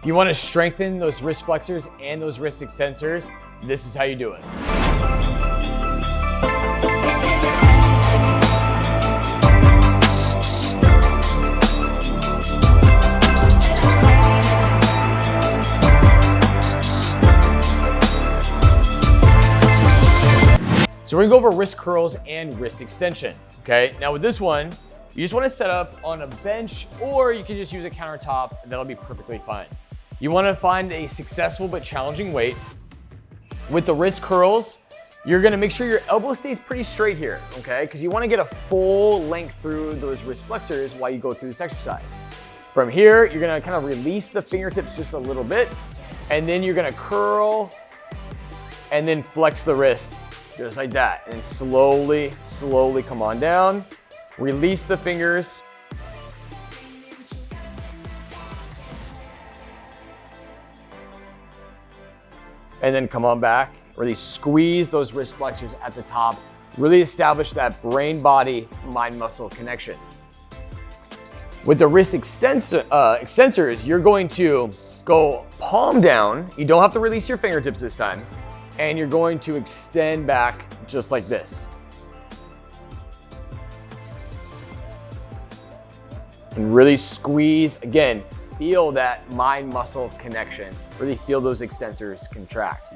If you want to strengthen those wrist flexors and those wrist extensors, this is how you do it. So we're gonna go over wrist curls and wrist extension, okay? Now with this one, you just wanna set up on a bench, or you can just use a countertop, and that'll be perfectly fine. You wanna find a successful but challenging weight. With the wrist curls, you're gonna make sure your elbow stays pretty straight here, okay? Because you wanna get a full length through those wrist flexors while you go through this exercise. From here, you're gonna kind of release the fingertips just a little bit, and then you're gonna curl, and then flex the wrist. Just like that, and slowly, slowly come on down. Release the fingers. And then come on back. Really squeeze those wrist flexors at the top. Really establish that brain, body, mind, muscle connection. With the wrist extensors, you're going to go palm down. You don't have to release your fingertips this time. And you're going to extend back just like this. And really squeeze, again, feel that mind-muscle connection. Really feel those extensors contract.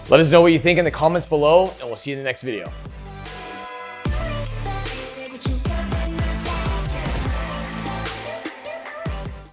Let us know what you think in the comments below, and we'll see you in the next video.